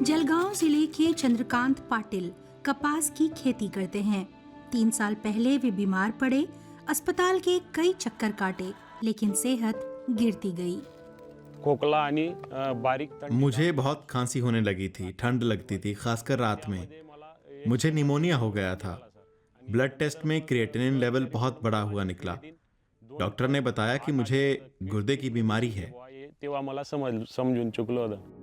जलगांव जिले के चंद्रकांत पाटिल कपास की खेती करते हैं। 3 साल पहले वे बीमार पड़े, अस्पताल के कई चक्कर काटे, लेकिन सेहत गिरती गई। खोकला आणि बारीक मुझे बहुत खांसी होने लगी थी, ठंड लगती थी, खासकर रात में। मुझे निमोनिया हो गया था। ब्लड टेस्ट में क्रिएटिनिन लेवल बहुत बड़ा हुआ निकला। डॉक्टर ने बताया कि मुझे गुर्दे की बीमारी है। तेव्हा मला समजून चुकलं होतं।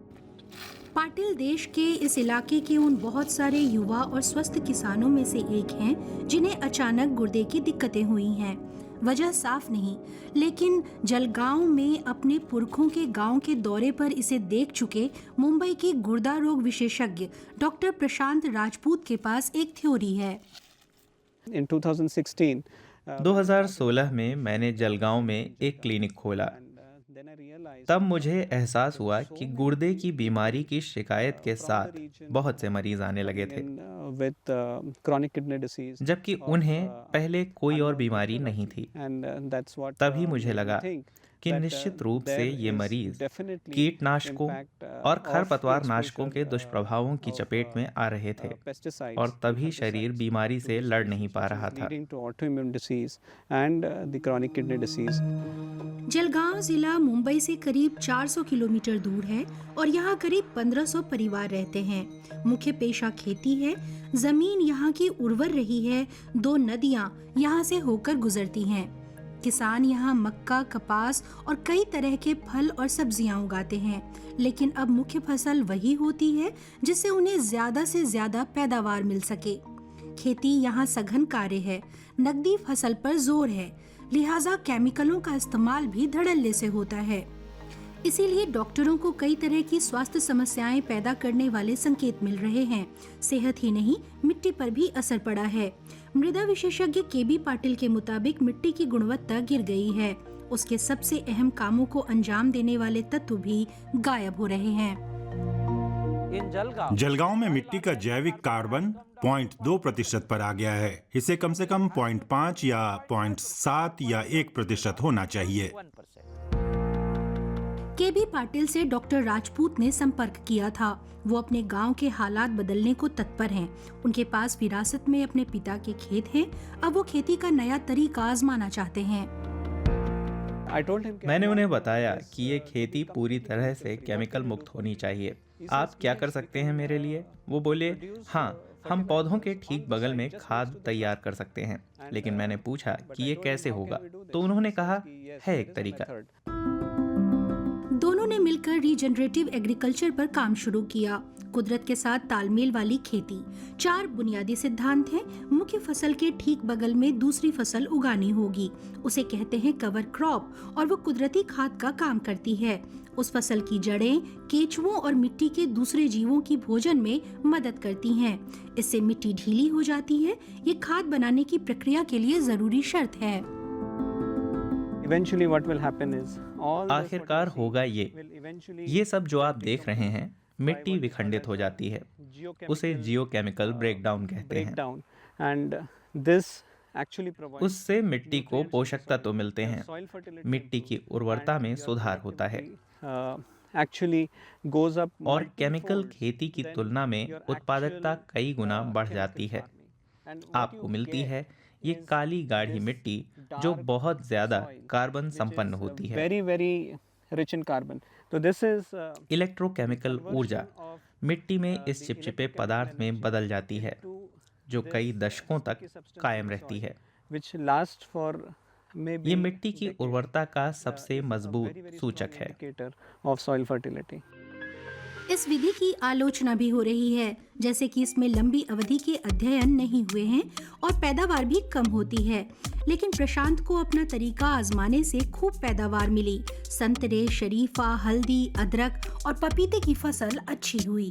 पाटिल देश के इस इलाके के उन बहुत सारे युवा और स्वस्थ किसानों में से एक हैं जिन्हें अचानक गुर्दे की दिक्कतें हुई हैं। वजह साफ नहीं, लेकिन जलगांव में अपने पुरखों के गांव के दौरे पर इसे देख चुके मुंबई के गुर्दा रोग विशेषज्ञ डॉक्टर प्रशांत राजपूत के पास एक थ्योरी है। In 2016, 2016 में मैंने जलगांव में एक क्लिनिक खोला। तब मुझे एहसास हुआ कि गुर्दे की बीमारी की शिकायत के साथ बहुत से मरीज आने लगे थे, with chronic kidney disease, जबकि उन्हें पहले कोई और बीमारी नहीं थी। and that's what तभी मुझे लगा think कि that, निश्चित रूप से there ये is मरीज definitely कीटनाशकों impact, और of खरपतवार नाशकों के exposure, दुष्प्रभावों की of, चपेट में आ रहे थे, pesticides और तभी and शरीर herbicides बीमारी to से diseases लड़ नहीं पा which is रहा था। leading to autoimmune disease and the chronic kidney disease. Jalgaon जिला मुंबई से करीब 400 किलोमीटर दूर है और यहाँ करीब 1500 परिवार रहते हैं। मुख्य पेशा खेती है। जमीन यहाँ की उर्वर रही है। 2 नदियाँ यहाँ से होकर गुजरती हैं। किसान यहाँ मक्का, कपास और कई तरह के फल और सब्जियां उगाते हैं, लेकिन अब मुख्य फसल वही होती है जिससे उन्हें ज्यादा से ज्यादा पैदावार मिल सके। खेती यहाँ सघन कार्य है। नकदी फसल पर जोर है, लिहाजा केमिकलों का इस्तेमाल भी धड़ल्ले से होता है। इसीलिए डॉक्टरों को कई तरह की स्वास्थ्य समस्याएं पैदा करने वाले संकेत मिल रहे हैं। सेहत ही नहीं, मिट्टी पर भी असर पड़ा है। मृदा विशेषज्ञ केबी पाटिल के मुताबिक मिट्टी की गुणवत्ता गिर गई है। उसके सबसे अहम कामों को अंजाम देने वाले तत्व भी गायब हो रहे हैं। जलगांव में मिट्टी का जैविक कार्बन 0.2% पर आ गया है। इसे कम से कम 0.5 या 0.7 या 1% होना चाहिए। केबी पाटिल से डॉक्टर राजपूत ने संपर्क किया था। वो अपने गांव के हालात बदलने को तत्पर हैं। उनके पास विरासत में अपने पिता के खेत हैं। अब वो खेती का नया तरीका आजमाना चाहते हैं। I told him मैंने उन्हें बताया कि ये खेती पूरी तरह से केमिकल मुक्त होनी चाहिए। आप क्या कर सकते हैं मेरे लिए? वो बोले, हाँ, हम पौधों के ठीक बगल में खाद तैयार कर सकते हैं। लेकिन मैंने पूछा कि ये कैसे होगा, तो उन्होंने कहा, है एक तरीका। दोनों ने मिलकर रीजनरेटिव एग्रीकल्चर पर काम शुरू किया। कुदरत के साथ तालमेल वाली खेती। 4 बुनियादी सिद्धांत हैं। मुख्य फसल के ठीक बगल में दूसरी फसल उगानी होगी। उसे कहते हैं कवर क्रॉप, और वो कुदरती खाद का काम करती है। उस फसल की जड़ें केचुओं और मिट्टी के दूसरे जीवों की भोजन में मदद करती हैं। इससे मिट्टी ढीली हो जाती है। ये खाद बनाने की प्रक्रिया के लिए जरूरी शर्त है। eventually what will happen is all the आखिरकार fertility होगा will eventually ये सब जो आप देख रहे हैं, मिट्टी विखंडित हो जाती है। उसे जियोकेमिकल ब्रेकडाउन कहते break हैं। down and this actually provides उससे मिट्टी को पोषक तत्व मिलते हैं। soil fertility मिट्टी की उर्वरता में सुधार होता है, actually goes up और multifold केमिकल खेती की than तुलना में your उत्पादकता actual, कई गुना बढ़ chemical जाती है। farming. And what आपको you मिलती get है ये is काली गाढ़ी this मिट्टी जो dark बहुत ज्यादा soil, कार्बन which संपन्न is, होती है। very very rich in carbon. So this is electrochemical conversion ऊर्जा of, मिट्टी में इस the चिपचिपे electrochemical पदार्थ में energy बदल जाती है, into जो this, कई दशकों तक sticky substance कायम in रहती soil, है। which lasts for maybe ये मिट्टी की decades. उर्वरता का This सबसे is a मजबूत very, very सूचक strong है। indicator of soil fertility. इस विधि की आलोचना भी हो रही है, जैसे कि इसमें लंबी अवधि के अध्ययन नहीं हुए हैं और पैदावार भी कम होती है। लेकिन प्रशांत को अपना तरीका आजमाने से खूब पैदावार मिली। संतरे, शरीफा, हल्दी, अदरक और पपीते की फसल अच्छी हुई।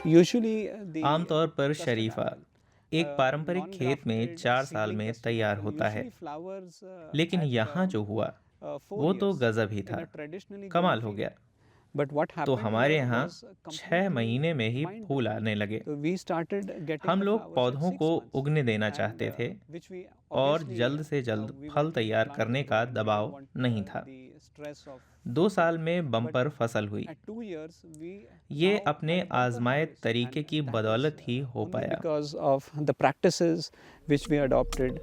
Usually the आमतौर पर custard शरीफा apple, एक पारंपरिक खेत में non-grafted 4 साल seedling में custard तैयार apple होता है, usually flowers, लेकिन at, यहाँ जो हुआ 4 वो तो years गजब ही in था। a traditionally कमाल grown हो field. गया। But what तो happened हमारे यहाँ was 6 महीने में ही completely फूल आने लगे। So we started getting हम the लोग flowers at पौधों 6 को months. उगने देना And, चाहते थे which we और obviously, जल्द से जल्द we फल wanted to तैयार plant करने it, का but we दबाव didn't want, नहीं था। the stress of 2 साल में बम्पर फसल हुई। at 2 years we ये now अपने had a bumper आजमाए harvest, तरीके and की that बदौलत is, ही हो only पाया। because of the practices which we adopted.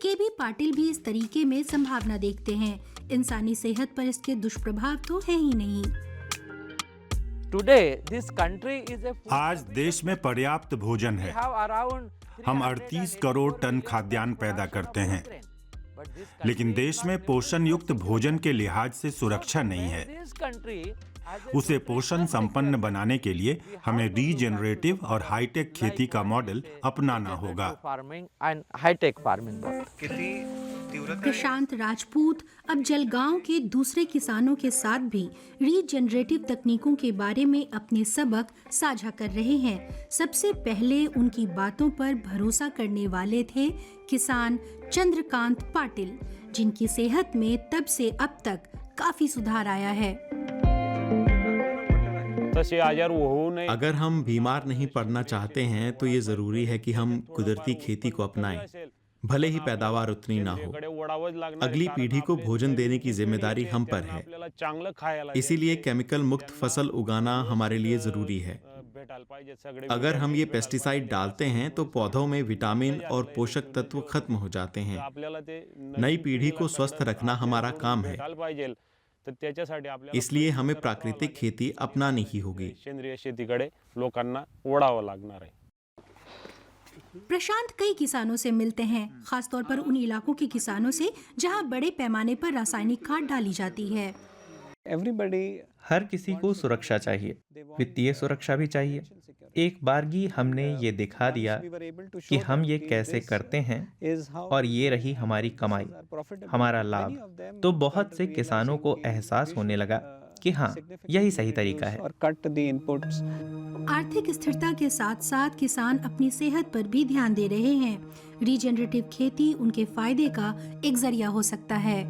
केबी पाटिल भी इस तरीके में संभावना देखते हैं। इंसानी सेहत पर इसके दुष्प्रभाव तो है ही नहीं। Today, this country is a food आज देश में पर्याप्त भोजन we है। have around हम 38 करोड़ टन खाद्यान्न पैदा करते हैं, लेकिन देश में पोषण युक्त भोजन के लिहाज से सुरक्षा नहीं है। उसे पोषण संपन्न बनाने के लिए हमें रीजेनरेटिव और हाईटेक खेती का मॉडल अपनाना होगा। प्रशांत राजपूत अब जलगांव के दूसरे किसानों के साथ भी रीजनरेटिव तकनीकों के बारे में अपने सबक साझा कर रहे हैं। सबसे पहले उनकी बातों पर भरोसा करने वाले थे किसान चंद्रकांत पाटिल, जिनकी सेहत में तब से अब तक काफी सुधार आया है। तसे आजार होऊ नये अगर हम बीमार नहीं पड़ना चाहते हैं तो ये ज़रूरी है कि हम कुदरती खेती को अपनाएं, भले ही पैदावार उतनी ना हो। अगली पीढ़ी को भोजन देने की जिम्मेदारी हम पर है। इसीलिए केमिकल मुक्त फसल उगाना हमारे लिए ज़रूरी है। अगर हम ये पेस्टिसाइड डालते हैं तो पौधों में विटामिन और पोषक तत्व खत्म हो जाते हैं। नई पीढ़ी को स्वस्थ रखना हमारा काम है, इसलिए हमें प्राकृतिक खेती अपनानी ही होगी। सेंद्रिय शेतीकडे लोकांना वळावं लागणार आहे। प्रशांत कई किसानों से मिलते हैं, खासतौर पर उन इलाकों के किसानों से जहां बड़े पैमाने पर रासायनिक खाद डाली जाती है। Everybody हर किसी को सुरक्षा चाहिए, वित्तीय सुरक्षा भी चाहिए। एक बारगी हमने ये दिखा दिया कि हम ये कैसे करते हैं और ये रही हमारी कमाई, हमारा लाभ। तो बहुत से किसानों को एहसास होने लगा कि हाँ, यही सही तरीका है। or cut the inputs. आर्थिक स्थिरता के साथ साथ किसान अपनी सेहत पर भी ध्यान दे रहे हैं। रीजनरेटिव खेती उनके फायदे का एक जरिया हो सकता है।